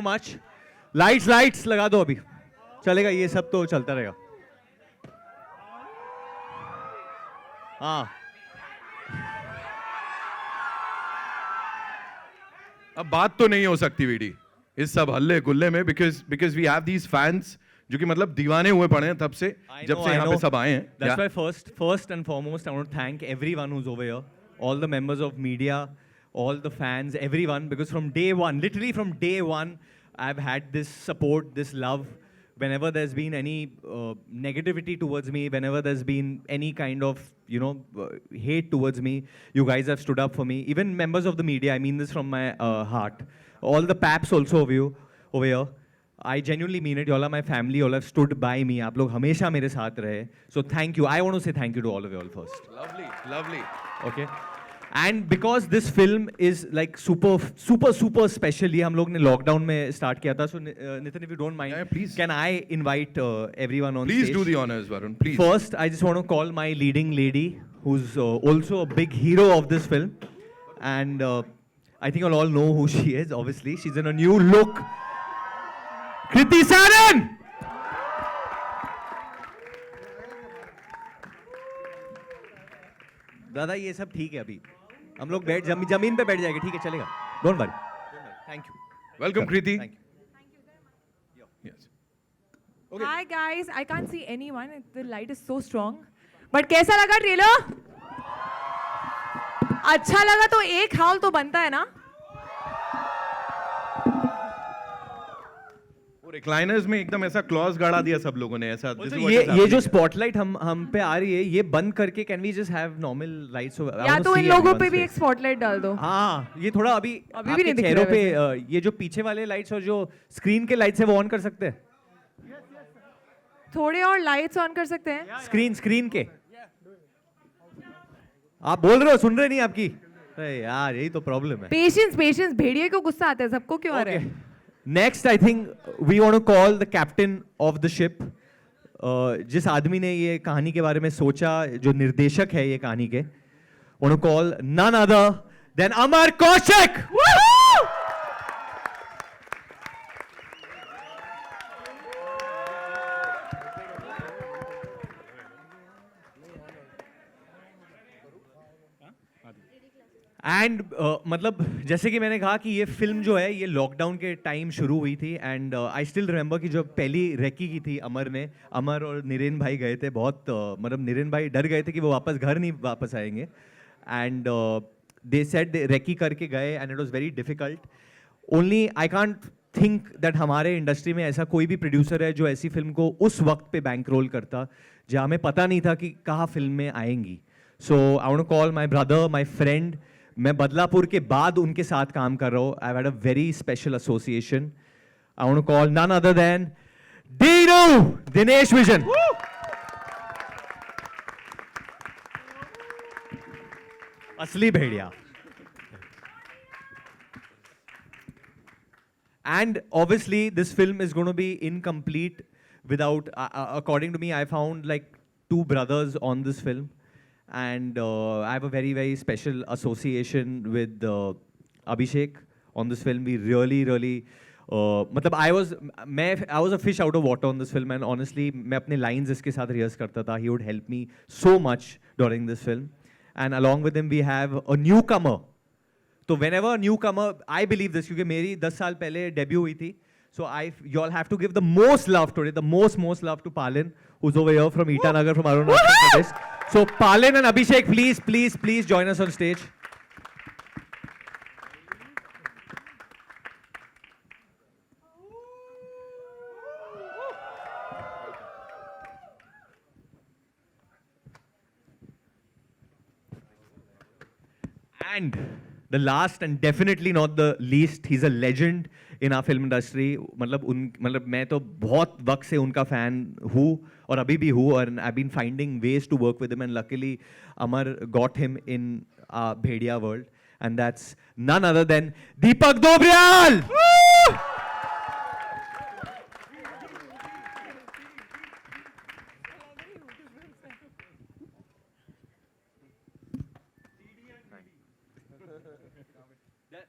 Much. Lights लगा दो अभी. चलेगा, ये सब तो चलता रहेगा. हाँ. अब बात तो नहीं हो सकती वीडी इस सब हल्ले गुल्ले में, because we have these fans जो कि मतलब दीवाने हुए पड़े हैं तब से, जब से यहाँ पे सब आए हैं. That's why first and foremost, I want to thank everyone who's over here, all the members of media, all the fans, everyone, because from day one, literally from day one, I've had this support, this love. Whenever there's been any negativity towards me, whenever there's been any kind of, hate towards me, you guys have stood up for me. Even members of the media, I mean this from my heart. All the paps also of you over here. I genuinely mean it. You all are my family. You all have stood by me. आप लोग हमेशा मेरे साथ रहे. So thank you. I want to say thank you to all of you all first. Lovely. Okay. And because this film is like super special, ये हम लोग ने lockdown में start किया था. So Nitin, if you don't mind, Yeah, please. can I invite everyone on Please stage? do the honors, Varun. Please. First, I just want to call my leading lady, who's also a big hero of this film, and I think you'll all know who she is. Obviously, she's in a new look. Kriti Saran! दादा ये सब ठीक है, अभी हम लोग जमीन पे बैठ जाएंगे. ठीक है, चलेगा. Don't worry. Thank you. Welcome, Kriti. Thank you. Yes. Okay. Hi guys, I can't see anyone. The light is so strong. But कैसा लगा ट्रेलर? अच्छा लगा तो एक हाल तो बनता है ना? रिक्लाइनर्स में एकदम ऐसा क्लॉज गाड़ा दिया सब लोगों ने ऐसा. Also, ये जो स्पॉटलाइट हम पे आ रही है, ये बंद करके can we just have normal lights? या तो इन लोगों पे भी एक स्पॉटलाइट डाल दो. हाँ, ये थोड़ा अभी भी नहीं दिख चेहरों रहा है पे ये जो पीछे वाले लाइट्स और जो स्क्रीन के लाइट्स है वो ऑन कर सकते हैं. थोड़े और लाइट्स ऑन कर सकते हैं. स्क्रीन के आप बोल रहे हो, सुन रहे नहीं आपकी? अरे यार, यही तो प्रॉब्लम है. पेशेंस भेड़िए को गुस्सा आता है, सबको क्यों आ रहा है? Next I think we want to call the captain of the ship. जिस आदमी ने ये कहानी के बारे में सोचा, जो निर्देशक है ये कहानी के, want to call none other than Amar Kaushik. And मतलब जैसे कि मैंने कहा कि ये फिल्म जो है ये लॉकडाउन के टाइम शुरू हुई थी. एंड आई स्टिल रिमेंबर कि जो पहली रेकी की थी अमर और निरेन भाई गए थे. बहुत मतलब निरेन भाई डर गए थे कि वो वापस घर नहीं वापस आएंगे. एंड दे सेड रेकी करके गए and it was very difficult. Only I can't think that हमारे इंडस्ट्री में ऐसा कोई भी प्रोड्यूसर है जो ऐसी फिल्म को उस वक्त पे बैंक रोल करता जहाँ हमें पता नहीं था कि कहाँ फिल्म में आएंगी. So I want to call my brother, my friend. मैं बदलापुर के बाद उनके साथ काम कर रहा हूँ. I had a very special association. I want to call none other than Dinu, Dinesh Vijan. असली भेड़िया. And obviously, this film is going to be incomplete without, according to me, I found like two brothers on this film. And I have a very, very special association with Abhishek on this film. We really, मतलब I was a fish out of water on this film. And honestly, मैं अपने lines इसके साथ rehearse करता था. He would help me so much during this film. And along with him, we have a newcomer. तो whenever newcomer, I believe this, क्योंकि मेरी 10 साल पहले debut हुई थी. So you all have to give the most love today, the most love to Palin, who's over here from Itanagar, from Arunachal Pradesh. So Palin and Abhishek, please join us on stage. And the last and definitely not the least, he's a legend in our film industry. मतलब मैं तो बहुत वक्त से उनका fan हूँ और अभी भी हूँ. और I've been finding ways to work with him, and luckily Amar got him in Bhediya world, and that's none other than Deepak Dobriyal.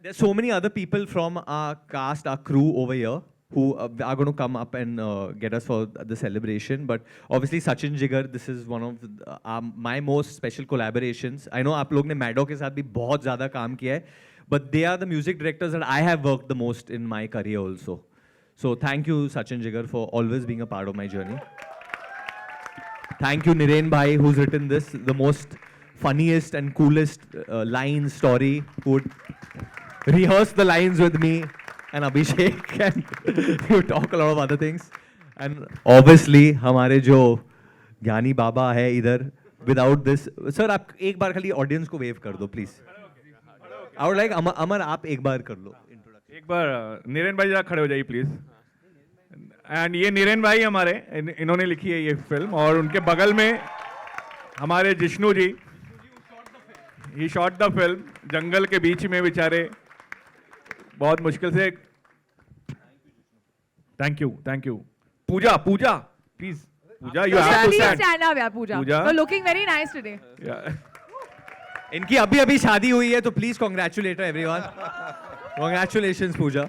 There's so many other people from our cast, our crew over here who are going to come up and get us for the celebration. But obviously, Sachin Jigar, this is one of my most special collaborations. I know आप लोग ने मैडो के साथ भी बहुत ज़्यादा काम किया है, but they are the music directors that I have worked the most in my career also. So thank you, Sachin Jigar, for always being a part of my journey. Thank you, Niren Bhai, who's written this, the most funniest and coolest line story, who would rehearse the lines with me and Abhishek, and you talk a lot of other things. And obviously, हमारे जो ज्ञानी बाबा है इधर, without this, sir, आप एक बार खाली audience को wave कर दो, please. I would like अमर आप एक बार कर लो introduction. एक बार नीरेन भाई जरा खड़े हो जाइए प्लीज. एंड ये नीरेन भाई हमारे इन्होंने लिखी है ये फिल्म, और उनके बगल में हमारे Jishnu ji, he shot the film जंगल के बीच में बेचारे बहुत मुश्किल से. Thank you. Pooja please, Pooja you have to Please stand. stand up, yeah, Pooja. Pooja. You're looking very nice today. इनकी अभी शादी हुई है तो please congratulate everyone. Congratulations Pooja.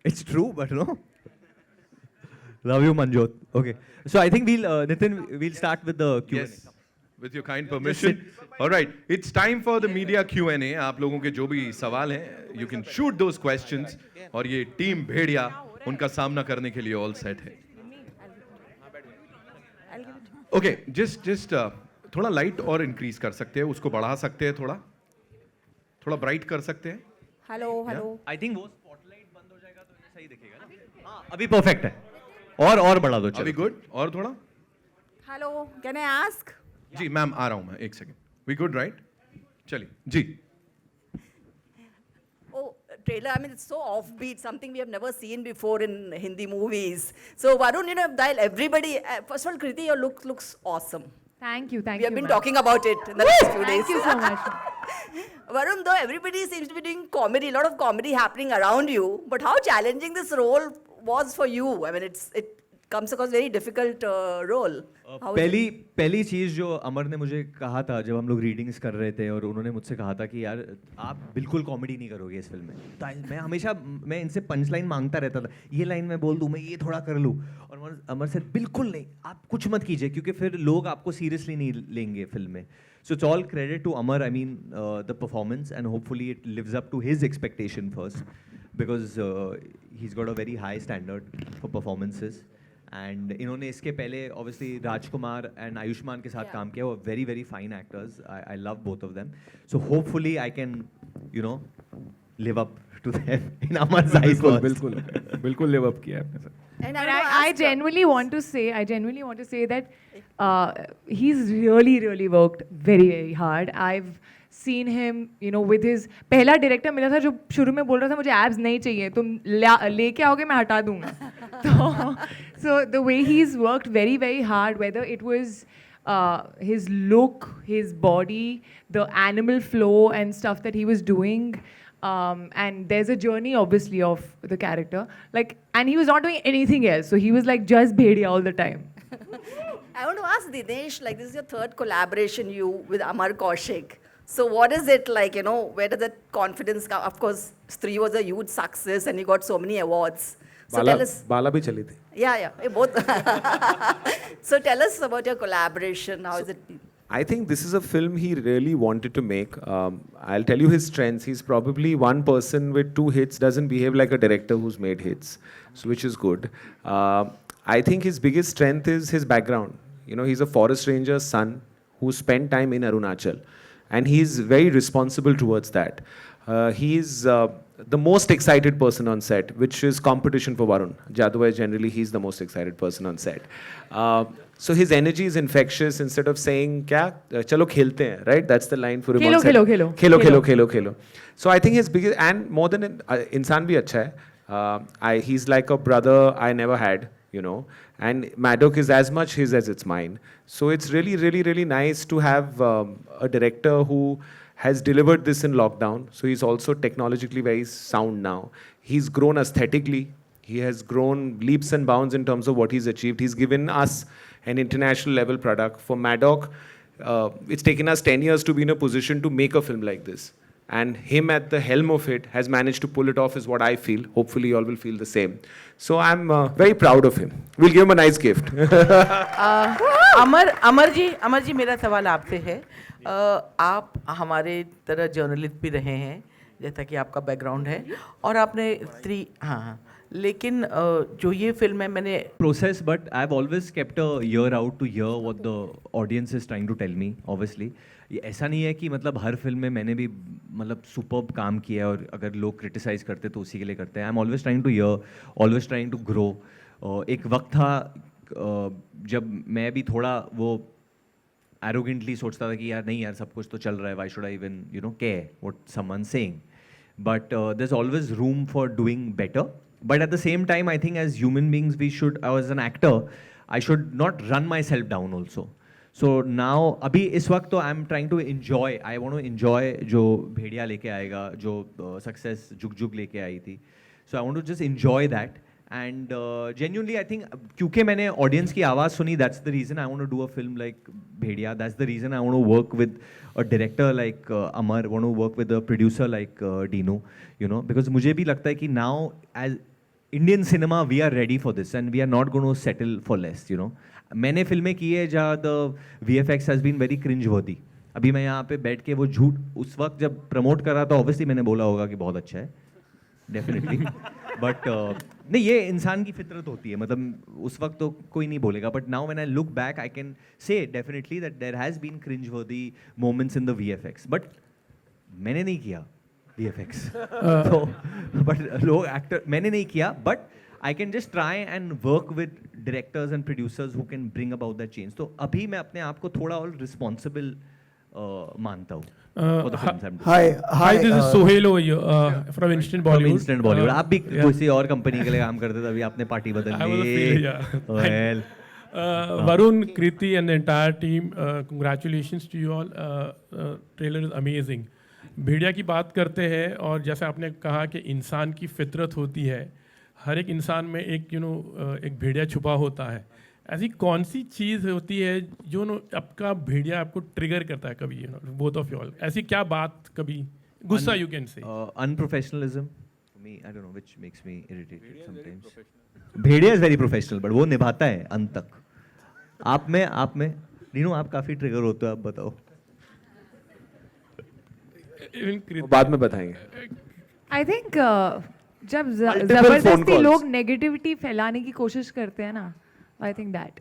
It's true, but no. Love you, Manjot. Okay, so I think Nitin, we'll start with the Q&A. Yes, with your kind permission. All right, it's time for the media Q&A. आप लोगों के जो भी सवाल हैं, you can shoot those questions. और ये team भेड़िया उनका सामना करने के लिए all set है. Okay, just थोड़ा लाइट और इंक्रीज कर सकते हैं, उसको बढ़ा सकते हैं, थोड़ा ब्राइट कर सकते हैं. हेलो I think वो स्पॉटलाइट बंद हो जाएगा तो ये सही दिखेगा ना. हाँ, अभी परफेक्ट है. और बढ़ा दो. अभी गुड. और थोड़ा. हेलो कैन आई आस्क जी मैम आ रहा हूँ मैं, एक सेकंड. We good right. चलिए जी. oh trailer, I mean it's so offbeat, something we have never seen before in Hindi movies. So Varun, while everybody, first of all, Kriti, your looks awesome. Thank you. We have been ma'am. talking about it in the last few days. Thank you so much. Varun, though everybody seems to be doing comedy, a lot of comedy happening around you, but how challenging this role was for you? I mean, it comes across very difficult role. How is it? पहली चीज़ जो अमर ने मुझे कहा था जब हम लोग readings कर रहे थे, और उन्होंने मुझसे कहा था कि यार आप बिल्कुल कॉमेडी नहीं करोगे इस फिल्म में. तो मैं इनसे पंच लाइन मांगता रहता था, ये लाइन मैं बोल दूँ, मैं ये थोड़ा कर लूँ, और अमर से बिल्कुल नहीं, आप कुछ मत कीजिए क्योंकि फिर लोग आपको सीरियसली नहीं लेंगे फिल्म में. So it's all credit to Amar, I mean, the performance, and hopefully it lives up to his expectation first, because he's got a very high standard for performances. And इन्होंने इसके पहले obviously Rajkumar and Ayushman के साथ काम किया, वो very very fine actors. I love both of them. So hopefully I can, live up to them in Amar's eyes first. बिल्कुल live up किया है आपने sir. And But I want to I ask, genuinely want to say that he's really worked very hard. I've seen him, with his पहला director मिला था जो शुरू में बोल रहा था मुझे एब्स नहीं चाहिए, तुम लेके आओगे मैं हटा दूंगा. So the way he's worked very hard, whether it was his look, his body, the animal flow and stuff that he was doing. And there's a journey obviously of the character, and he was not doing anything else, so he was like just bhediya all the time. I want to ask Dinesh, this is your third collaboration with Amar Kaushik. So what is it like, where does that confidence come? Of course, Stree was a huge success and he got so many awards. So tell us. बाला भी चली थी. Yeah, both. So tell us about your collaboration. How is it? I think this is a film he really wanted to make. I'll tell you his strengths. He's probably one person with 2 hits, doesn't behave like a director who's made hits, so which is good. I think his biggest strength is his background. He's a forest ranger's son who spent time in Arunachal, and he's very responsible towards that. He's the most excited person on set, which is competition for Varun. Jadwai, generally, he's the most excited person on set. So his energy is infectious. Instead of saying, "Kya? Chalo khelte hain," right? That's the line for him on set. Khelo. So I think his biggest, and more than insan bhi acha hai. He's like a brother I never had, And Maddock is as much his as it's mine. So it's really nice to have a director who has delivered this in lockdown. So he's also technologically very sound now. He's grown aesthetically. He has grown leaps and bounds in terms of what he's achieved. He's given us an international level product. For Maddock, it's taken us 10 years to be in a position to make a film like this. and him at the helm of it has managed to pull it off is what I feel. Hopefully you all will feel the same. So I'm very proud of him. We'll give him a nice gift. Amar ji मेरा सवाल आपसे है। आप हमारे तरह journalist भी रहे हैं, जैसा कि आपका बैकग्राउंड है, और आपने हाँ, लेकिन जो ये फिल्म है मैंने process, but I've always kept a ear out to hear what the audience is trying to tell me. Obviously, ये ऐसा नहीं है कि मतलब हर फिल्म में मैंने भी मतलब सुपर्ब काम किया है और अगर लोग क्रिटिसाइज करते तो उसी के लिए करते हैं। I am always trying to hear, always trying to grow. एक वक्त था जब मैं भी थोड़ा वो एरोगेंटली सोचता था कि यार नहीं यार सब कुछ तो चल रहा है, why should I even care what someone saying, but there is always room for doing better. But at the same time, I think as human beings, we should, as an actor, I should not run myself down also. So now, अभी इस वक्त तो I'm trying to enjoy, I want to enjoy जो भेड़िया लेके आएगा, जो success जुग जुग लेके आई थी. So I want to just enjoy that. And genuinely, I think क्योंकि मैंने audience की आवाज़ सुनी, that's the reason I want to do a film like Bhediya. That's the reason I want to work with a director like Amar, want to work with a producer like Dino, because मुझे भी लगता है कि now as Indian cinema, we are ready for this and we are not going to settle for less, मैंने फिल्में की है जहाँ the VFX has been very cringe worthy. अभी मैं यहाँ पे बैठ के वो झूठ उस वक्त जब प्रमोट कर रहा था, ऑब्वियसली मैंने बोला होगा कि बहुत अच्छा है, डेफिनेटली, बट नहीं, ये इंसान की फितरत होती है, मतलब उस वक्त तो कोई नहीं बोलेगा, but now when I look back I can say definitely that there has been cringe worthy moments in the VFX, but मैंने नहीं किया VFX. So, but लोग एक्टर मैंने नहीं किया, but I can just try and work with directors and producers who can bring about that change. तो अभी मैं अपने आप को थोड़ा और responsible मानता हूँ for the films I'm doing. Hi, this is Sohail over here from Instant From Bollywood. Instant Bollywood. आप भी किसी और कंपनी के लिए काम करते थे, अभी आपने पार्टी बदल I was a Lee. failure, yeah. Well, Varun, Kriti and the entire team, congratulations to you all. Trailer is amazing. भेड़िया की बात करते हैं और जैसे आपने कहा कि इंसान की फितरत होती है, हर एक इंसान में एक एक भेड़िया छुपा होता है। ऐसी कौन सी चीज़ होती है जो आपका भेड़िया आपको ट्रिगर करता है कभी, बोथ ऑफ यू ऑल, ऐसी क्या बात कभी गुस्सा you can say? unprofessionalism for me, I don't know, which makes me irritated sometimes. Bhediya is very professional, but वो निभाता है अंत तक। आप में नीनू, आप काफ़ी ट्रिगर होते हो, आप बताओ। बाद में बताएंगे। आई थिंक जब phone जबरदस्ती calls. लोग नेगेटिविटी फैलाने की कोशिश करते हैं ना, I think that.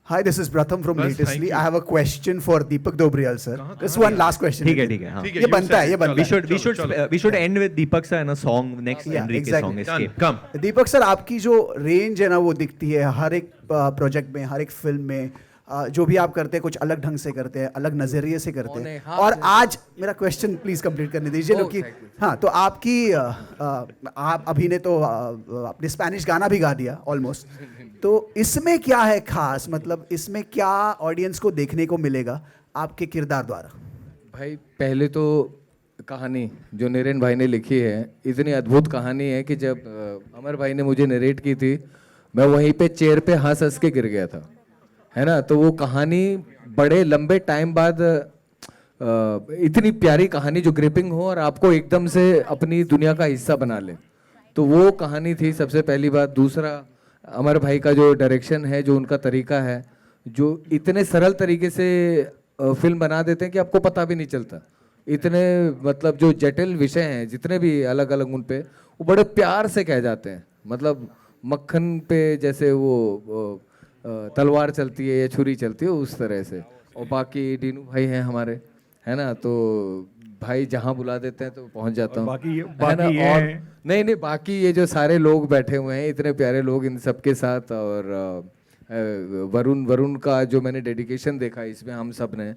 Hi, this is Pratham from Bas, Latestly. thank you. I have a question for Deepak Dobriyal, sir. Just one last question. ठीक है, हाँ। ये बनता है, ये बनता है। We should end with Deepak sir and a song, next Yeah, Enrique exactly. song, Done. Escape. Come. Deepak sir, आपकी जो रेंज है ना वो दिखती है हर एक प्रोजेक्ट में, हर एक फिल्म में। जो भी आप करते हैं कुछ अलग ढंग से करते हैं, अलग नजरिए से करते हैं। और आज मेरा क्वेश्चन प्लीज कंप्लीट करने दीजिए लोग कि हाँ, तो आपकी आप अभी ने तो अपने स्पेनिश गाना भी गा दिया ऑलमोस्ट, तो इसमें क्या है खास, मतलब इसमें क्या ऑडियंस को देखने को मिलेगा आपके किरदार द्वारा? भाई पहले तो कहानी जो नरेन भाई ने लिखी है, इतनी अद्भुत कहानी है कि जब अमर भाई ने मुझे नरेट की थी, मैं वहीं पे चेयर पे हंस हंस के गिर गया था, है ना। तो वो कहानी बड़े लंबे टाइम बाद इतनी प्यारी कहानी जो ग्रिपिंग हो और आपको एकदम से अपनी दुनिया का हिस्सा बना ले, तो वो कहानी थी सबसे पहली बात। दूसरा, अमर भाई का जो डायरेक्शन है, जो उनका तरीका है, जो इतने सरल तरीके से फिल्म बना देते हैं कि आपको पता भी नहीं चलता। इतने मतलब जो जटिल विषय हैं जितने भी अलग अलग उन पे, वो बड़े प्यार से कह जाते हैं, मतलब मक्खन पे जैसे वो तलवार चलती है या छुरी चलती है उस तरह से। और बाकी डीनू भाई हैं हमारे, है ना, तो भाई जहाँ बुला देते हैं तो पहुँच जाता हूँ, बाकी है ना। और नहीं, बाकी ये जो सारे लोग बैठे हुए हैं, इतने प्यारे लोग, इन सब के साथ, और वरुण का जो मैंने डेडिकेशन देखा इसमें, हम सब ने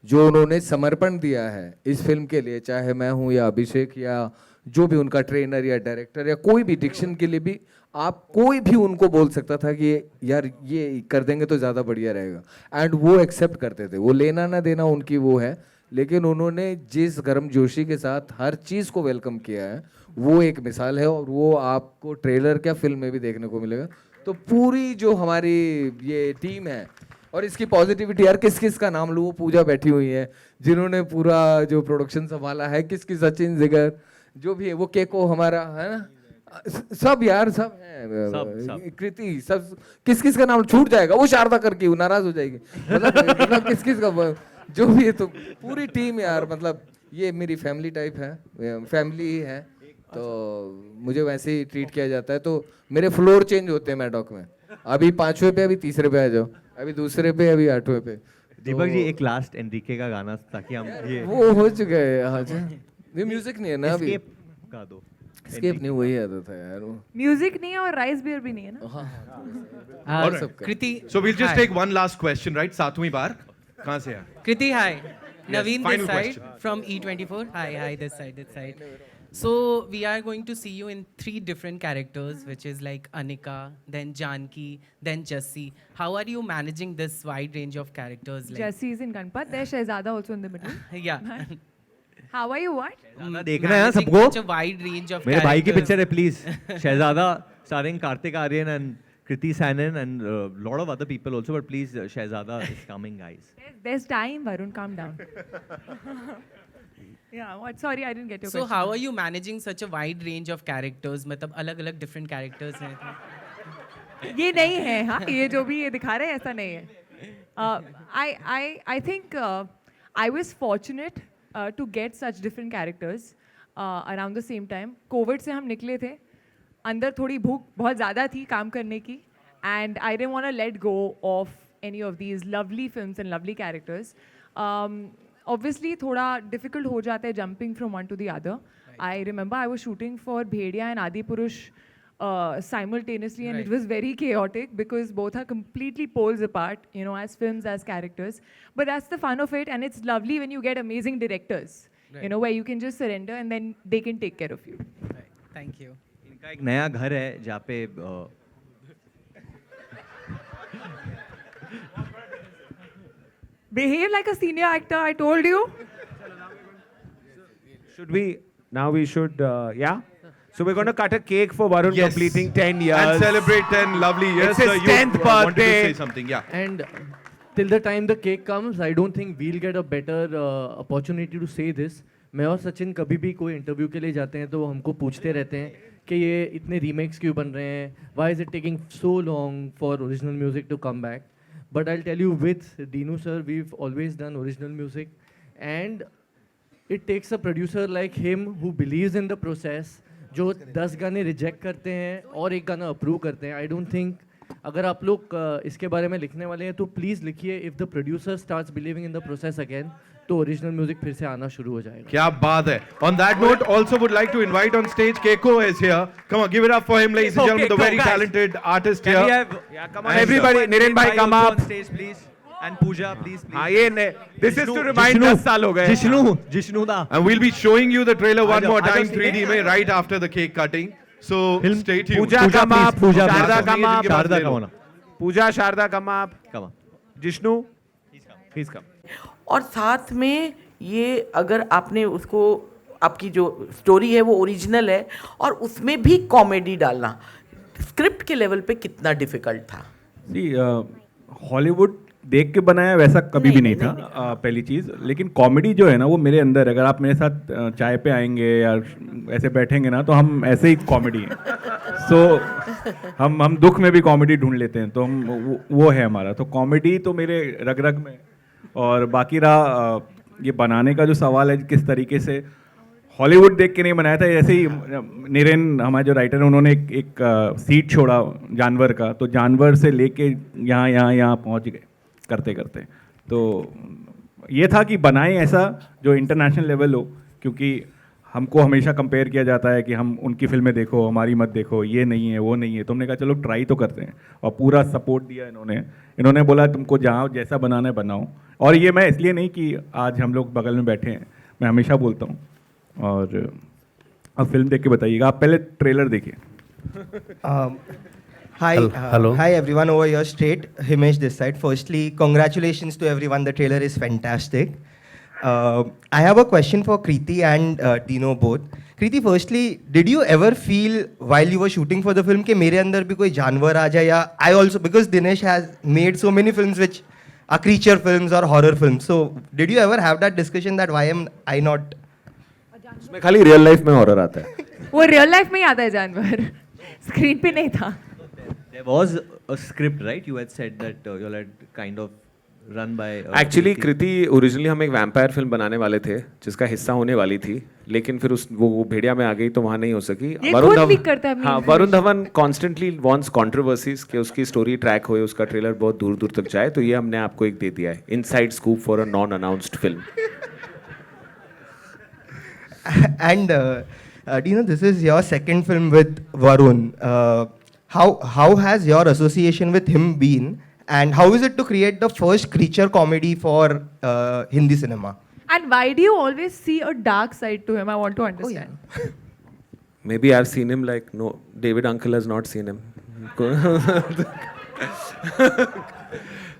जो उन्होंने समर्पण दिया है इस फिल्म के लिए, चाहे मैं हूँ या अभिषेक या जो भी उनका ट्रेनर या डायरेक्टर या कोई भी, डिक्शन के लिए भी आप कोई भी उनको बोल सकता था कि यार ये कर देंगे तो ज़्यादा बढ़िया रहेगा, एंड वो एक्सेप्ट करते थे। वो लेना ना देना उनकी वो है, लेकिन उन्होंने जिस गर्म जोशी के साथ हर चीज़ को वेलकम किया है, वो एक मिसाल है, और वो आपको ट्रेलर क्या फिल्म में भी देखने को मिलेगा। तो पूरी जो हमारी ये टीम है, और इसकी पॉजिटिविटी यार, किस किस का नाम लूँ, वो पूजा बैठी हुई है जिन्होंने पूरा जो प्रोडक्शन संभाला है, किस सचिन जिगर जो भी है, वो केको हमारा है ना, सब यार सब है, कृति, सब किस का नाम छूट जाएगा, वो शारदा करके वो नाराज हो जाएगी, मतलब किस का जो भी है, तो पूरी टीम यार, मतलब ये मेरी फैमिली टाइप है, फैमिली ही है, तो मुझे वैसे ही ट्रीट किया जाता है। तो मेरे फ्लोर चेंज होते हैं मैडॉक में, अभी 5वें पे, अभी 3रे पे आ जाओ, अभी 2रे पे, अभी 8वें पे। दीपक जी एक लास्ट एनरिके का गाना ताकि हम ये वो हो चुका है, हाँ जी, ये म्यूजिक नहीं है ना अभी, Escape गा दो। स्केप नहीं, वही आता था यार वो। म्यूजिक नहीं है और राइस बियर भी नहीं है ना। हाँ, Alright. सबका। Kriti, So we'll just hi. take one last question, right? 7वीं बार कहाँ से है? Kriti, hi. Naveen final this side question. from E24. Hi, this side. So we are going to see you in 3 different characters, which is like Anika, then Janki, then Jassi. How are you managing this wide range of characters? Like, Jesse is in Ganpat. There's Shehzada also in the middle. yeah. How are you? What? देखना है ना Managing सबको। such a wide range of मेरे भाई की characters. Picture है please. Shehzada starring Kartik Aaryan and Kriti Sanon and lot of other people also, but please Shehzada is coming, guys. There's time, Varun. Calm down. Yeah. What? Sorry, I didn't get your So question. how are you managing such a wide range of characters? मतलब अलग-अलग different characters हैं तो। ये नहीं है, हाँ, ये जो भी ये दिखा रहे हैं ऐसा नहीं है. I think I was fortunate to get such different characters around the same time. Covid से हम निकले थे, अंदर थोड़ी भूख बहुत ज़्यादा थी काम करने की, and I didn't want to let go of any of these lovely films and lovely characters. Obviously थोड़ा difficult हो जाता है jumping from one to the other. I remember I was shooting for Bhediya and Adipurush simultaneously, and it was very chaotic because both are completely poles apart, you know, as films, as characters. But that's the fun of it, and it's lovely when you get amazing directors, you know, where you can just surrender and then they can take care of you. Right. Thank you. इनका एक नया घर है जहाँ पे Behave like a senior actor, I told you. Should we? Now we should, yeah? So we're going to cut a cake for Varun Yes. completing 10 years. And celebrate 10 lovely years. It's his Sir, you 10th wanted to birthday. say something, yeah. And till the time the cake comes, I don't think we'll get a better opportunity to say this. मैं और सचिन कभी भी कोई interview के लिए जाते हैं तो वो हमको पूछते रहते हैं कि ये इतने रीमेक्स क्यों बन रहे हैं, why is it taking so long for original music to come back? But I'll tell you, with Dinu sir, we've always done original music, and it takes a producer like him who believes in the process, जो 10 गाने reject करते हैं और एक गाना approve करते हैं. आई don't think अगर आप लोग इसके बारे में लिखने वाले हैं तो प्लीज़ लिखिए. If the producer starts believing in the process again, तो ओरिजिनल म्यूजिक फिर से आना शुरू हो जाएगा. क्या बात है. On that note, also would like to invite on stage Keiko is here. Come on, give it up for him, ladies and gentlemen, the very talented artist here. Can we have Come on, everybody. Niren bhai, come also up. on stage, please. And Pooja, please. हाँ, ये this is to remind 10 साल हो गए. जिष्णु दा. And we'll be showing you the trailer one Aajo, more aajo, time see 3D में right after the cake cutting. So stay tuned. Pooja, come please. up. Pooja, Sharda, please. come up. Sharda, come on. Pooja, Sharda, come up. Come on. Jishnu? He's come. और साथ में ये अगर आपने उसको, आपकी जो स्टोरी है वो ओरिजिनल है और उसमें भी कॉमेडी डालना, स्क्रिप्ट के लेवल पे कितना डिफिकल्ट था? हॉलीवुड देख के बनाया वैसा कभी भी नहीं था, पहली चीज़. लेकिन कॉमेडी जो है ना वो मेरे अंदर, अगर आप मेरे साथ चाय पे आएंगे या ऐसे बैठेंगे ना तो हम ऐसे ही कॉमेडी हैं. सो हम दुख में भी कॉमेडी ढूंढ लेते हैं, तो हम वो है हमारा. तो कॉमेडी तो मेरे रग रग में. और बाकी रहा ये बनाने का जो सवाल है, किस तरीके से हॉलीवुड देख के नहीं बनाया था. ऐसे ही निरेन हमारे जो राइटर हैं उन्होंने एक सीड छोड़ा जानवर का, तो जानवर से लेके यहाँ पहुँच गए करते करते. तो ये था कि बनाएं ऐसा जो इंटरनेशनल लेवल हो, क्योंकि हमको हमेशा कंपेयर किया जाता है कि हम उनकी फिल्में देखो, हमारी मत देखो, ये नहीं है वो नहीं है. तो हमने कहा चलो ट्राई तो करते हैं, और पूरा सपोर्ट दिया इन्होंने बोला तुमको जहाँ जैसा बनाना है बनाओ. और ये मैं इसलिए नहीं कि आज हम लोग बगल में बैठे हैं, मैं हमेशा बोलता हूँ. और अब फिल्म देख के बताइएगा. आप पहले ट्रेलर देखिए. Hi everyone, over here straight. Himesh this side. Firstly, congratulations to everyone. The trailer is fantastic. I have a question for Kriti and Dino both. Kriti, firstly, did you ever feel while you were shooting for the film कि मेरे अंदर भी कोई जानवर आ जाए, या I also, because Dinesh has made so many films which are creature films or horror films. So did you ever have that discussion that why am I not? उसमें खाली रियल लाइफ में हॉरर आता है. वो real life में ही आता है जानवर, स्क्रीन पे नहीं था. There was a script, right? You had said that you all had kind of run by. Actually Kriti originally हम एक वैम्पायर फिल्म बनाने वाले थे जिसका हिस्सा होने वाली थी, लेकिन फिर उस वो भेड़िया में आ गई तो वहाँ नहीं हो सकी. ये खुद भी करता है. हाँ, Varun Dhawan constantly wants controversies कि उसकी स्टोरी ट्रैक होए, उसका ट्रेलर बहुत दूर दूर तक जाए, तो ये हमने आपको एक दे दिया है, inside scoop for a non announced film. And you know, this is your second film with Varun. How has your association with him been, and how is it to create the first creature comedy for Hindi cinema? And why do you always see a dark side to him? I want to understand. Maybe I've seen him like no, David uncle has not seen him.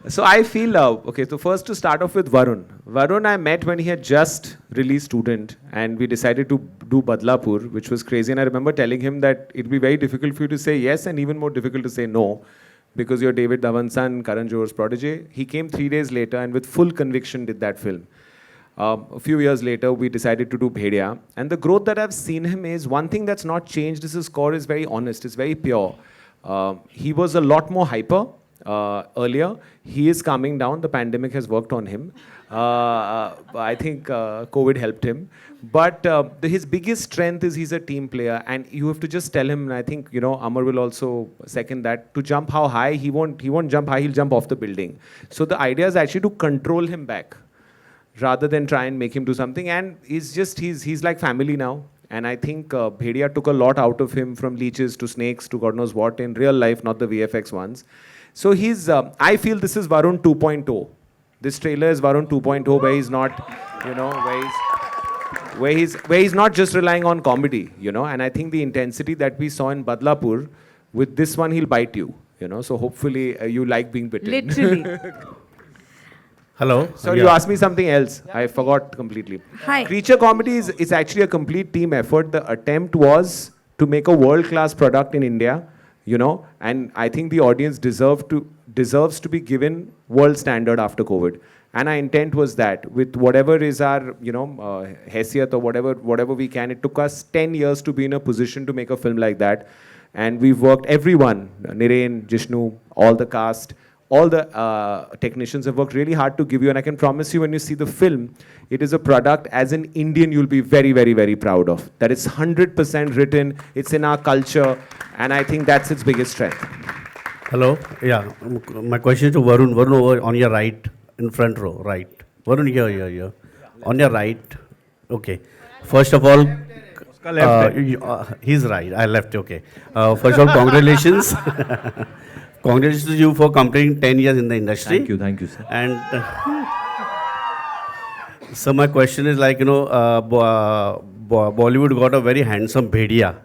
So I feel, okay, so first to start off with Varun. Varun I met when he had just released Student, and we decided to do Badlapur, which was crazy. And I remember telling him that it'd be very difficult for you to say yes and even more difficult to say no, because you're David Dhawan's son, Karan Johar's protege. He came 3 days later and with full conviction did that film. A few years later, we decided to do Bhediya. And the growth that I've seen him is, one thing that's not changed is his core is very honest, it's very pure. He was a lot more hyper earlier. He is calming down. The pandemic has worked on him. I think COVID helped him. But his biggest strength is he's a team player, and you have to just tell him, and I think, you know, Amar will also second that, to jump how high, he won't jump high, he'll jump off the building. So the idea is actually to control him back rather than try and make him do something. And he's like family now. And I think Bhediya took a lot out of him, from leeches to snakes to God knows what, in real life, not the VFX ones. So I feel this is Varun 2.0. This trailer is Varun 2.0, where he's not, you know, where he's not just relying on comedy, you know. And I think the intensity that we saw in Badlapur, with this one, he'll bite you, you know. So hopefully you like being bitten. Literally. Hello. Sorry, you asked me something else. I forgot completely. Hi. Creature comedy is actually a complete team effort. The attempt was to make a world-class product in India, you know, and I think the audience deserves to be given world standard after COVID. And our intent was that, with whatever is our, you know, haisiyat or whatever we can. It took us 10 years to be in a position to make a film like that. And we've worked, everyone, Niren, Jishnu, all the cast, all the technicians have worked really hard to give you. And I can promise you, when you see the film, it is a product, as an Indian, you'll be very, very, very proud of. That it's 100% written, it's in our culture, and I think that's its biggest strength. Hello. Yeah. My question is to Varun. Varun, over on your right, in front row, right. Varun, here. On your right. Okay. First of all, he's right. I left. Okay. First of all, congratulations. Congratulations to you for completing 10 years in the industry. Thank you, sir. And so my question is, like, you know, Bollywood got a very handsome Bhediya.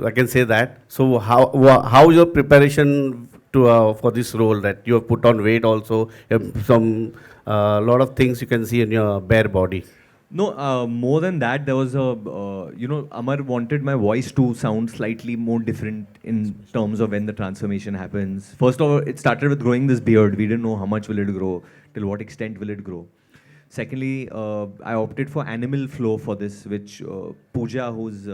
I can say that. So how is your preparation to for this role, that you have put on weight also, you have some lot of things you can see in your bare body? No, more than that, there was a, you know, Amar wanted my voice to sound slightly more different in terms of when the transformation happens. First of all, it started with growing this beard. We didn't know how much will it grow, till what extent will it grow. Secondly, I opted for animal flow for this, which Pooja, who's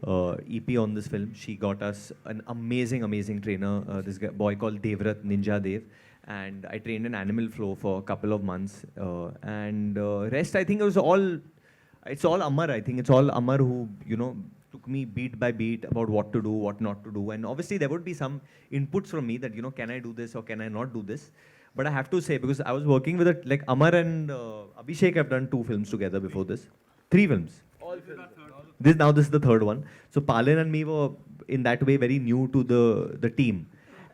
EP on this film, she got us an amazing trainer, this boy called Devrat, Ninja Dev. And I trained in animal flow for a couple of months. And rest, I think it's all Amar. I think it's all Amar who, you know, took me beat by beat about what to do, what not to do. And obviously there would be some inputs from me that, you know, can I do this or can I not do this? But I have to say, because I was working with it, like Amar and Abhishek have done 2 films together before this. 3 films. All films. This is the 3rd one. So Palin and me were in that way very new to the team.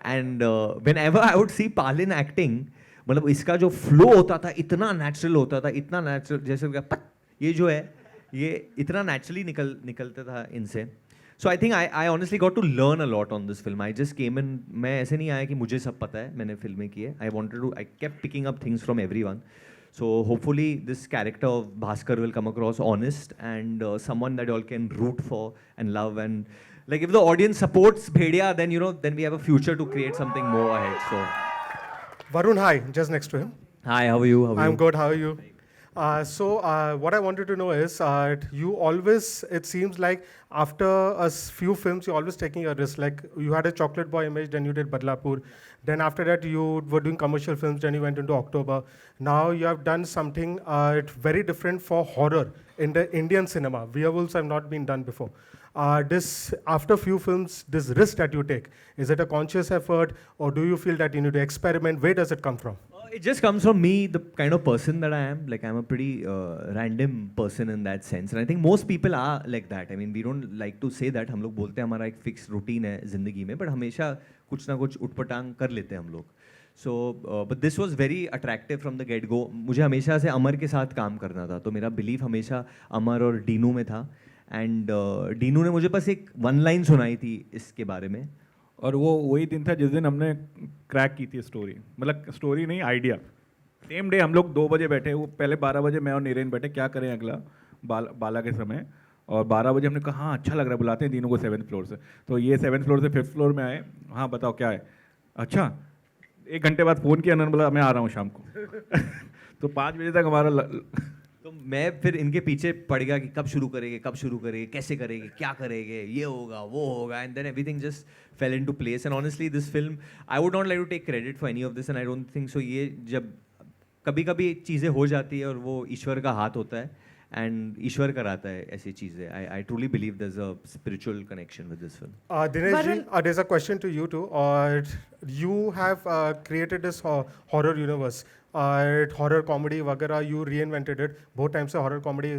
And whenever I would see Palin acting, मतलब इसका जो flow होता था इतना natural होता था, इतना natural, जैसे पट ये जो है ये इतना naturally निकलता था इनसे. So I think I honestly got to learn a lot on this film. I just came in, मैं ऐसे नहीं आया कि मुझे सब पता है, मैंने फिल्में की है. I kept picking up things from everyone. So hopefully this character of Bhaskar will come across honest and someone that you all can root for and love. And like, if the audience supports Bhediya, then, you know, then we have a future to create something more ahead. So Varun, hi, just next to him. Hi, how are you? How are I'm you? good, how are you? What I wanted to know is, you always, it seems like after few films, you're always taking a risk. Like you had a Chocolate Boy image, then you did Badlapur. Then after that, you were doing commercial films, then you went into October. Now you have done something very different for horror in the Indian cinema. Werewolves have not been done before. After few films, this risk that you take, is it a conscious effort, or do you feel that you need to experiment? Where does it come from? It just comes from me, the kind of person that I am. Like, I'm a pretty random person in that sense. And I think most people are like that. I mean, we don't like to say that. हम लोग बोलते हैं हमारा एक fixed routine है ज़िंदगी में, but हमेशा कुछ ना कुछ उठपटांग कर लेते हैं हम लोग. So, but this was very attractive from the get-go. मुझे हमेशा से अमर के साथ काम करना था. तो मेरा belief हमेशा अमर और डीनू में था. And डीनू ने मुझे बस एक one line सुनाई थी इसके बारे में. और वो वही दिन था जिस दिन हमने क्रैक की थी स्टोरी, मतलब स्टोरी नहीं, आइडिया. सेम डे हम लोग 2 बजे बैठे, वो पहले 12 बजे मैं और नीरेन बैठे क्या करें अगला बाला के समय, और 12 बजे हमने कहा हाँ अच्छा लग रहा है, बुलाते हैं तीनों को 7th फ्लोर से. तो ये 7th फ्लोर से 5th फ्लोर में आए. हाँ बताओ क्या है. अच्छा 1 घंटे बाद फ़ोन किया, उन्होंने बोला मैं आ रहा हूँ शाम को. तो 5 बजे तक हमारा तो मैं फिर इनके पीछे पड़ गया कि कब शुरू करेंगे, कैसे करेंगे, क्या करेंगे, ये होगा, वो होगा, and then everything just fell into place. And honestly this film, I would not like to take credit for any of this, and I don't think so. ये जब कभी कभी चीज़ें हो जाती है और वो ईश्वर का हाथ होता है, एंड ईश्वर कराता है ऐसी चीज़ें. I truly believe there is a spiritual connection with this film. Dinesh ji, there's a question to you too. You have created this horror universe. Horror comedy वगैरह, you reinvented it. बहुत time से horror comedy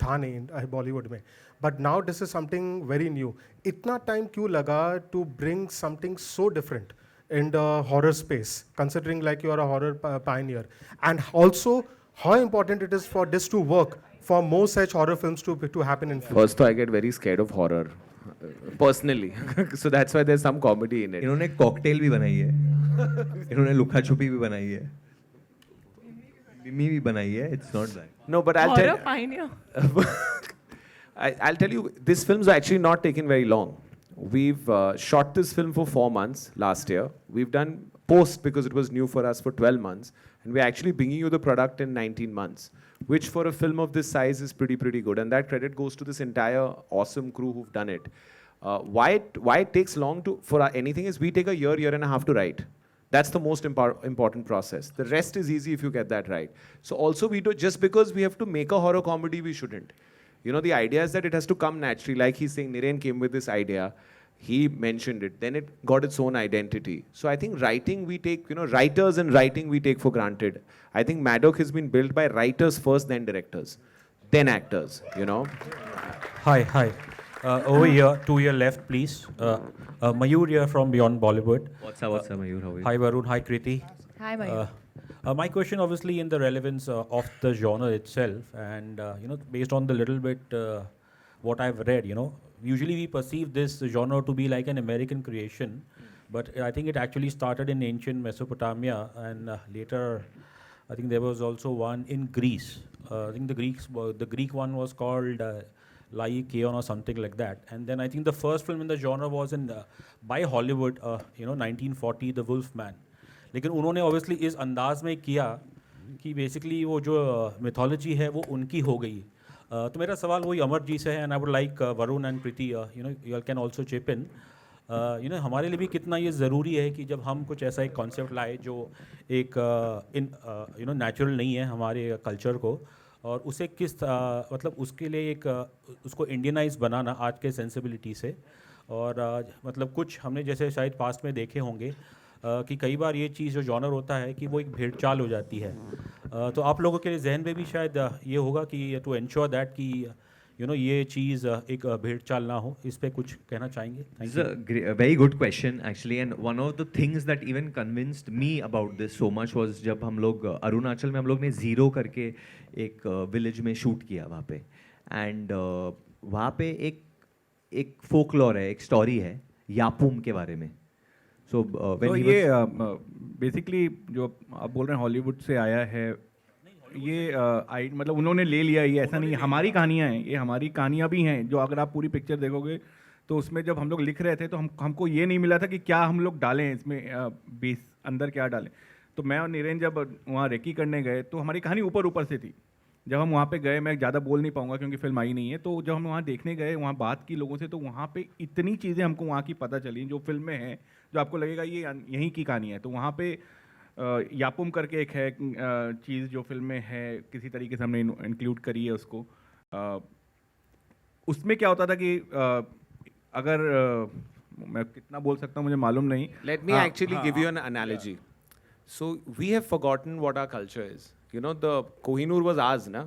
था नहीं बॉलीवुड में, but now this is something very new. इतना time क्यों लगा to bring something so different in the horror space, considering like you are a horror pioneer, and also how important it is for this to work, for more such horror films to happen in film? First, I get very scared of horror, personally. So that's why there's some comedy in it. इन्होंने cocktail भी बनाई है, इन्होंने लुका छुपी भी बनाई है, मिमी भी बनाई है. It's not that. No, but I'll Horror pioneer. I'll tell you, this film's actually not taken very long. We've shot this film for 4 months last year. We've done post because it was new for us for 12 months. And we're actually bringing you the product in 19 months, which for a film of this size is pretty good. And that credit goes to this entire awesome crew who've done it. Why it takes long for anything is we take a year and a half to write. That's the most important process. The rest is easy if you get that right. So also we do, just because we have to make a horror comedy, we shouldn't. You know, the idea is that it has to come naturally. Like he's saying, Niren came with this idea. He mentioned it. Then it got its own identity. So I think writing we take, writers and writing we take for granted. I think Maddock has been built by writers first, then directors, then actors, Hi. Over here, to your left, please. Mayur here from Beyond Bollywood. What's up, Mayur? How are you? Hi, Varun. Hi, Kriti. Hi, Mayur. My question, obviously, in the relevance of the genre itself, and based on the little bit what I've read, usually we perceive this genre to be like an American creation, but I think it actually started in ancient Mesopotamia, and later, I think there was also one in Greece. I think the Greek one was called Lycaon or something like that. And then I think the first film in the genre was by Hollywood, 1940, The Wolf Man. लेकिन उन्होंने obviously इस अंदाज में किया कि basically वो जो mythology है वो उनकी हो गई. तो मेरा सवाल वही अमर जी से है, and I would like Varun and Kriti, you all can also chip in. हमारे लिए भी कितना ये ज़रूरी है कि जब हम कुछ ऐसा एक कॉन्सेप्ट लाए जो एक नेचुरल नहीं है हमारे कल्चर को, और उसे किस मतलब उसके लिए एक उसको इंडियनाइज बनाना आज के सेंसिबिलिटी से. और मतलब कुछ हमने जैसे शायद पास्ट में देखे होंगे कि कई बार ये चीज़ जो जॉनर होता है कि वो एक भेड़ चाल हो जाती है. तो आप लोगों के जहन में भी शायद ये होगा कि टू एंश्योर दैट कि ये चीज़ एक भेड़ चाल ना हो, इस पे कुछ कहना चाहेंगे? This is a very good question actually, and one of the things that even convinced me about this so much was जब हम लोग अरुणाचल में हम लोग ने ज़ीरो करके एक विलेज में शूट किया वहाँ पे, एंड वहाँ पे एक फोकलॉर है, एक स्टोरी है यापुम के बारे में. So ये बेसिकली जो आप बोल रहे हैं हॉलीवुड से आया है, ये मतलब उन्होंने ले लिया, ये ऐसा नहीं, हमारी कहानियाँ हैं, ये हमारी कहानियाँ भी हैं. जो अगर आप पूरी पिक्चर देखोगे तो उसमें जब हम लोग लिख रहे थे तो हमको ये नहीं मिला था कि क्या हम लोग डालें इसमें बेस अंदर क्या डालें. तो मैं और नीरेन जब वहाँ रेकी करने गए तो हमारी कहानी ऊपर ऊपर से थी. जब हम वहाँ पे गए, मैं ज़्यादा बोल नहीं पाऊंगा क्योंकि फिल्म आई नहीं है, तो जब हम वहाँ देखने गए, वहाँ बात की लोगों से, तो वहाँ पे इतनी चीज़ें हमको वहाँ की पता चली जो फिल्म में हैं, जो आपको लगेगा ये यहीं की कहानी है. तो वहाँ पे यापुम करके एक है चीज़ जो फिल्म में है, किसी तरीके से हमने इंक्लूड करी है उसको. उसमें क्या होता था कि अगर मैं कितना बोल सकता हूँ मुझे मालूम नहीं. Let me actually give you an analogy. So we have forgotten what our culture is. You know, the Kohinoor was ours, na?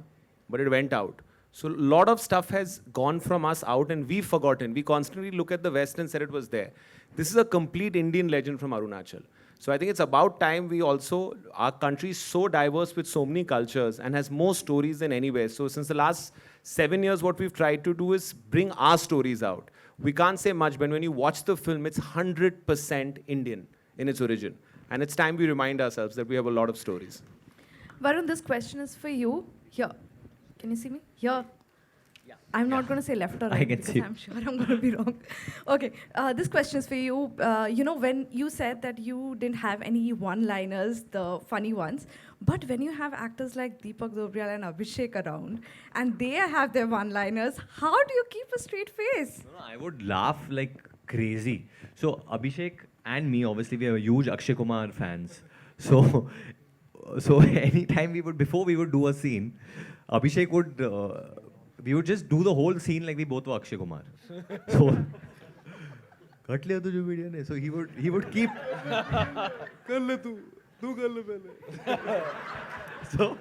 But it went out. So a lot of stuff has gone from us out and we've forgotten. We constantly look at the West and said it was there. This is a complete Indian legend from Arunachal. So I think it's about time we also, our country is so diverse with so many cultures and has more stories than anywhere. So since the last 7 years, what we've tried to do is bring our stories out. We can't say much, but when you watch the film, it's 100% Indian in its origin. And it's time we remind ourselves that we have a lot of stories. Varun, this question is for you. Here. Can you see me? Here. I'm not going to say left or right can because see. I'm sure I'm going to be wrong. Okay, this question is for you. You know, when you said that you didn't have any one-liners, the funny ones, but when you have actors like Deepak Dobriyal and Abhishek around, and they have their one-liners, how do you keep a straight face? No, I would laugh like crazy. So Abhishek and me, obviously, we are huge Akshay Kumar fans. So anytime before we would do a scene, Abhishek would, we would just do the whole scene like we both were Akshay Kumar. So, cut liya tujhe media ne. So he would keep, kar le tu kar le pehle. So,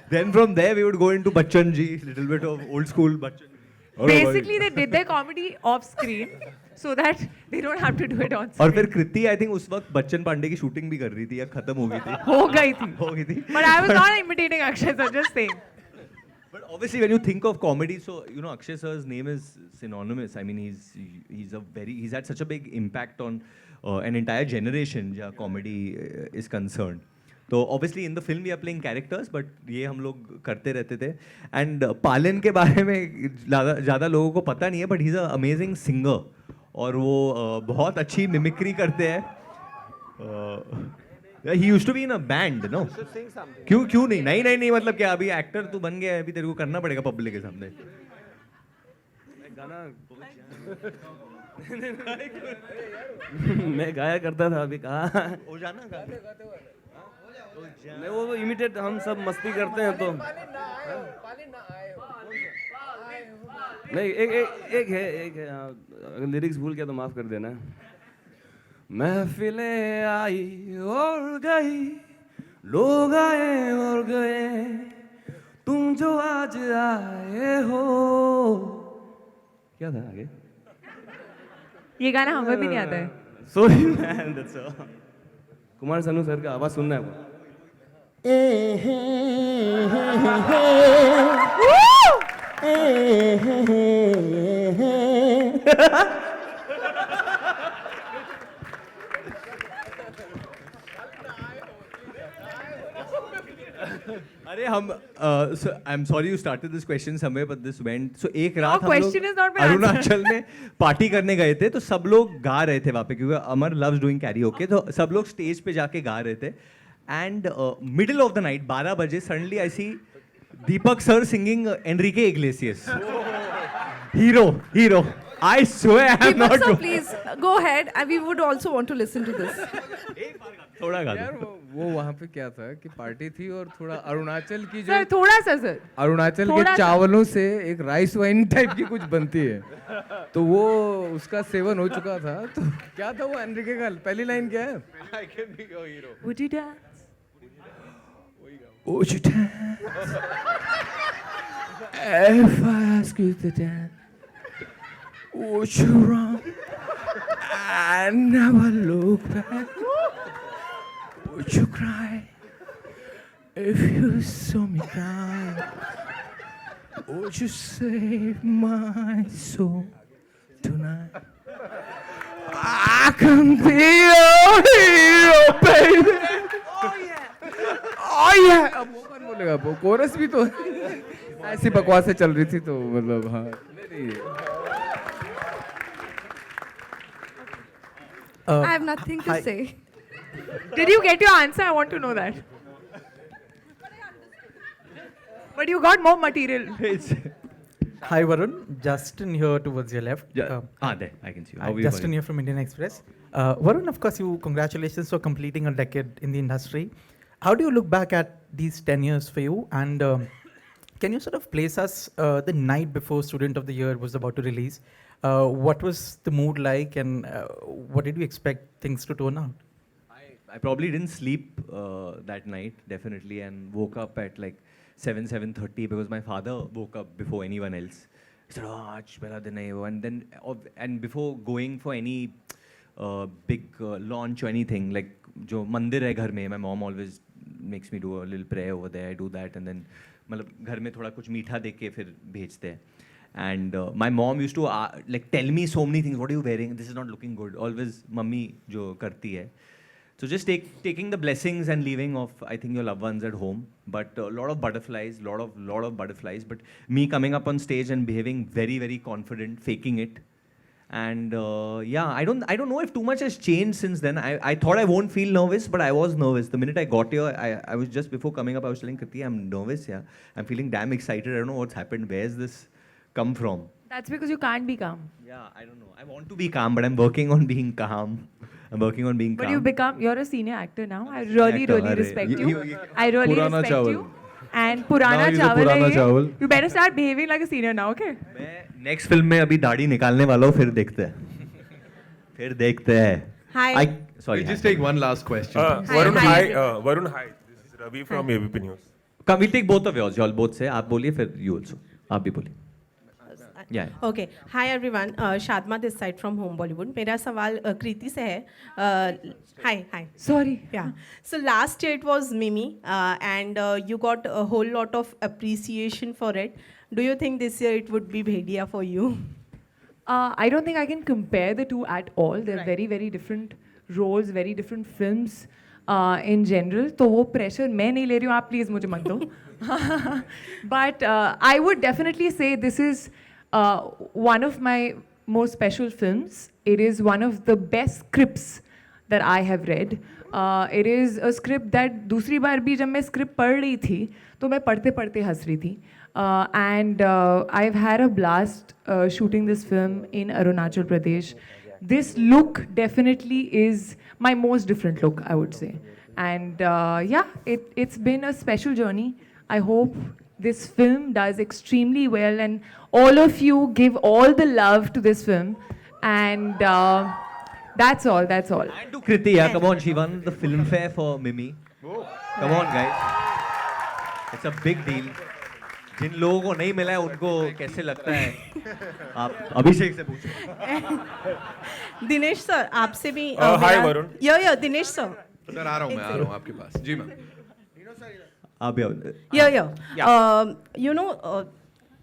then from there we would go into Bachchan ji, little bit of old school Bachchan. Basically, they did their comedy off screen so that they don't have to do it on और screen. फिर कृति I think उस वक्त बच्चन पांडे की shooting भी कर रही थी या खत्म हो गई थी. हो गई थी. हो गई थी. But I was not imitating Akshay, so just saying. But obviously, when you think of comedy, so you know Akshay sir's name is synonymous. I mean, he's had such a big impact on an entire generation जहाँ comedy is concerned. तो obviously in the film we are playing characters, but ये हम लोग करते रहते थे. And पालन के बारे में ज़्यादा लोगों को पता नहीं है, but he's an amazing singer. और वो बहुत अच्छी मिमिक्री करते हैं. He used to be in a band, no? क्यों नहीं मतलब क्या अभी एक्टर तू बन गया है, अभी तेरे को करना पड़ेगा पब्लिक के सामने. मैं गाया करता था, अभी कहाँ हो जाना नहीं, वो इमिटेट हम सब मस्ती करते हैं तो नहीं. एक है अगर लिरिक्स भूल गया तो माफ कर देना. महफिलें आई और गई, लोग आए और गए, तुम जो आज आए हो. क्या था आगे? ये गाना हमें भी नहीं आता है. Sorry man, that's all. Kumar Sanu sir का आवाज सुनना है. अरे हम I am sorry you started this question somewhere but this went. So एक रात हम question is not लोग been अरुणाचल में पार्टी करने गए थे, तो सब लोग गा रहे थे वहाँ पे क्योंकि अमर लव्स डूइंग कैरियोके. तो सब लोग स्टेज पे जाके गा रहे थे. And middle of the night 12 बजे suddenly I see Deepak sir singing Enrique Iglesias. Hero. I swear I am Deepak not. sir, please go ahead. We would also want to listen to this. थोड़ा गा यार दो. वो वहाँ पे क्या था कि पार्टी थी और थोड़ा अरुणाचल की जो Sir, थोड़ा सा सर. अरुणाचल थोड़ा के सा। चावलों से एक राइस वाइन टाइप की कुछ बनती है, तो वो उसका सेवन हो चुका था. तो क्या था वो एनरिके का पहली लाइन क्या है? I can be your hero. Would you dance? Would you dance? If I ask you to dance, would you run and never look back? Would you cry if you saw me cry? Would you save my soul tonight? I can be your hero, baby. Oh yeah. अब वो कौन बोलेगा? वो coarse भी तो ऐसी बकवासें चल रही थी तो मतलब हाँ. I have nothing to hi. say. Did you get your answer? I want to know that. But you got more material. Hi Varun, Justin here towards your left. There, I can see you. How Hi, are you, Justin buddy? here from Indian Express. Varun, of course, congratulations for completing a decade in the industry. How do you look back at these 10 years for you? And can you sort of place us the night before Student of the Year was about to release? What was the mood like, and what did you expect things to turn out? I probably didn't sleep that night, definitely, and woke up at like 7:30 because my father woke up before anyone else. He said, "Oh, aaj pehla din hai wo." And then, and before going for any big launch or anything, like jo mandir hai ghar mein, my mom always makes me do a little prayer over there. I do that, and then मतलब घर में थोड़ा कुछ मीठा दे के फिर भेजते हैं. And my mom used to like tell me so many things. What are you wearing? This is not looking good. Always mummy जो करती है. So just taking the blessings and leaving of, I think, your loved ones at home. But a lot of butterflies, lot of butterflies. But me coming up on stage and behaving very, very confident, faking it. And yeah, I don't know if too much has changed since then. I thought I won't feel nervous, but I was nervous. The minute I got here, I was just before coming up, I was telling Kriti, I'm nervous, yeah. I'm feeling damn excited. I don't know what's happened. Where's this come from? That's because you can't be calm. Yeah, I don't know. I want to be calm, but I'm working on being calm. I'm working on being calm. But you're a senior actor now. I really respect you. I really respect you. And Purana Chawal hai ye. You better start behaving like a senior now, okay? Next film में अभी दाढ़ी निकालने वाला हूँ, फिर देखते हैं. Hi. Sorry. Just take one last question. Varun, hi. This is Ravi from ABP News. Come, we'll take both of yours. Y'all both say. आप बोलिए फिर you also. आप भी बोलिए. Yeah. Okay. Hi everyone. Shadma this side from Home Bollywood. मेरा सवाल कृति से है. Hi. Sorry. Yeah. So last year it was Mimi, and you got a whole lot of appreciation for it. Do you think this year it would be Bhedia for you? I don't think I can compare the two at all. They're very, very different roles, very different films in general. तो वो pressure मैं नहीं ले रही हूँ, आप please मुझे मत दो. But I would definitely say this is one of my most special films. It is one of the best scripts that I have read. It is a script that दूसरी बार भी जब मैं script पढ़ रही थी तो मैं पढ़ते पढ़ते हंस रही थी. And I've had a blast shooting this film in Arunachal Pradesh. This look definitely is my most different look, I would say. And yeah, it's been a special journey. I hope this film does extremely well and all of you give all the love to this film. And that's all. And to Kriti, yeah, come on, she won the Filmfare for Mimi. Come on, guys. It's a big deal. जिन लोगों को नहीं मिला है उनको कैसे लगता है? आप अभिषेक से पूछो. दिनेश सर, आपसे भी. Hi Varun. Yeah, Dinesh sir. Sir आ रहा हूँ आपके पास. जी मैम. आप भी आओ. Yeah. You know,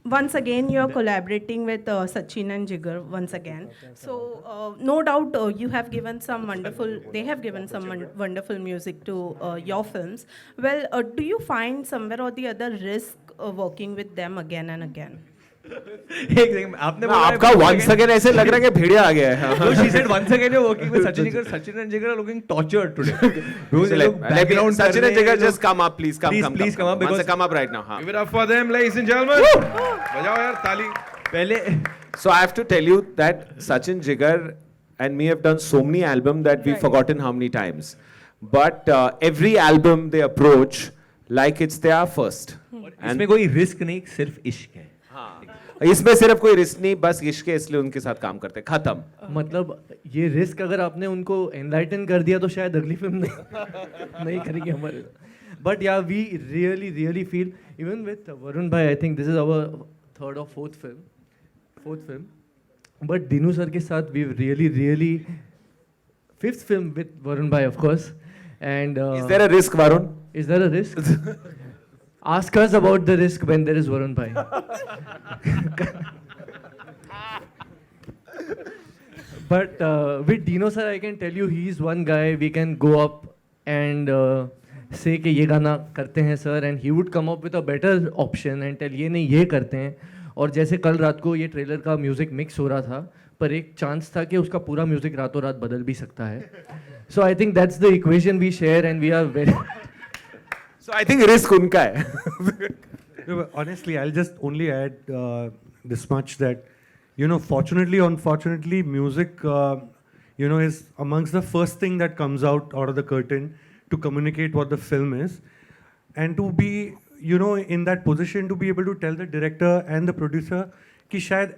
once again you're collaborating with Sachin and Jigar once again. So no doubt they have given some wonderful music to your films. Well, do you find somewhere or the other risk working with them again and again? आपने बोला आपका once again ऐसे लग रहा है कि भेड़िया आ गया है. No, she said once again you're working with Sachin and Jigar are looking tortured today. Sachin and Jigar, just come up, please come up. Because come up right now. Give it up for them, ladies and gentlemen. बजाओ यार ताली. पहले. So I have to tell you that Sachin, Jigar and me have done so many albums that we've forgotten how many times. But every album they approach like it's their first. इसमें कोई risk नहीं, सिर्फ इश्क है. इसमें सिर्फ कोई risk नहीं, बस इश्क है, इसलिए उनके साथ काम करते. खत्म. मतलब ये रिस्क अगर आपने उनको एनलाइटन कर दिया तो शायद अगली फिल्म नहीं करेंगे हमारे. But yeah, we really feel, even with Varun bhai, I think this is our third or fourth film. But Dinu sir के साथ we've really fifth film with Varun bhai, of course. And is there a risk, Varun? Is there a risk? Ask us about the risk when there is Varun bhai. But with Dino sir, I can tell you he's one guy we can go up and say कि ये गाना करते हैं sir, and he would come up with a better option and tell ये नहीं ये करते हैं. और जैसे कल रात को ये ट्रेलर का म्यूजिक मिक्स हो रहा था, पर एक चांस था कि उसका पूरा म्यूजिक रातों रात बदल भी सकता है. So I think that's the equation we share and we are very. So I think risk unka hai. No, but honestly, I'll just only add this much that, you know, fortunately or unfortunately, music, you know, is amongst the first thing that comes out of the curtain to communicate what the film is. And to be, you know, in that position to be able to tell the director and the producer कि शायद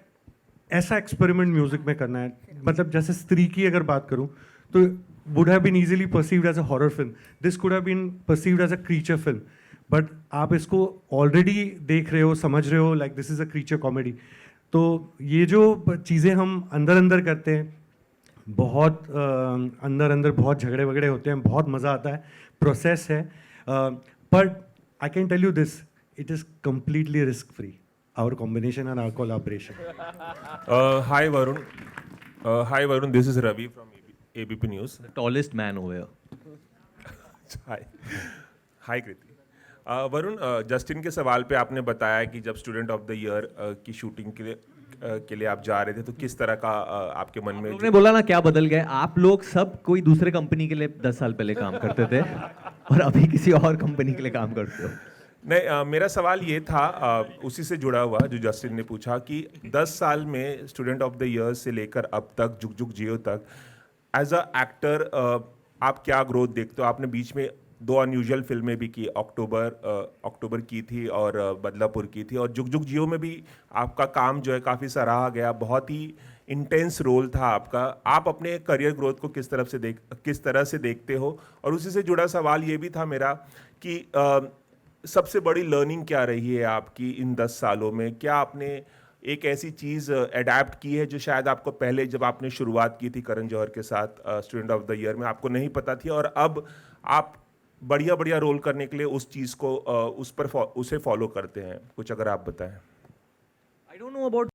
ऐसा experiment music में करना है. मतलब जैसे स्त्री की अगर बात करूँ तो would have been easily perceived as a horror film. This could have been perceived as a creature film. But आप इसको already देख रहे हो, समझ रहे हो, like this is a creature comedy. तो ये जो चीज़ें हम अंदर अंदर करते हैं, बहुत अंदर अंदर बहुत झगड़े वगड़े होते हैं, बहुत मज़ा आता है, प्रोसेस है. But I can tell you this, it is completely risk-free. Our combination and our collaboration. Hi Varun. Hi Varun, this is Ravi from ABP News. The tallest man over here. Hi. Hi Kriti. Varun, Justin के सवाल पे आपने बताया कि जब student of the year की shooting के लिए आप जा रहे थे तो किस तरह का आपके मन में. उन्होंने बोला ना क्या बदल गए, आप लोग सब कोई दूसरे कंपनी के लिए 10 साल पहले काम करते थे और अभी किसी और कंपनी के लिए काम करते हो. नहीं, मेरा सवाल ये था उसी से जुड़ा हुआ जो जस्टिन ने पूछा कि 10 साल में स्टूडेंट ऑफ द ईयर से लेकर अब तक जुग जुग जियो तक एज अ एक्टर आप क्या ग्रोथ देखते हो. आपने बीच में 2 अनयूजुअल फिल्में भी की, अक्टूबर की थी और बदलापुर की थी, और जुग जुग जियो में भी आपका काम जो है काफ़ी सराहा गया, बहुत ही इंटेंस रोल था आपका. आप अपने करियर ग्रोथ को किस तरह से देखते हो. और उसी से जुड़ा सवाल ये भी था मेरा कि सबसे बड़ी लर्निंग क्या रही है आपकी इन 10 सालों में. क्या आपने एक ऐसी चीज़ अडेप्ट की है जो शायद आपको पहले जब आपने शुरुआत की थी करण जौहर के साथ स्टूडेंट ऑफ द ईयर में आपको नहीं पता थी, और अब आप बढ़िया रोल करने के लिए उस चीज़ को उसे फॉलो करते हैं. कुछ अगर आप बताएं. I don't know about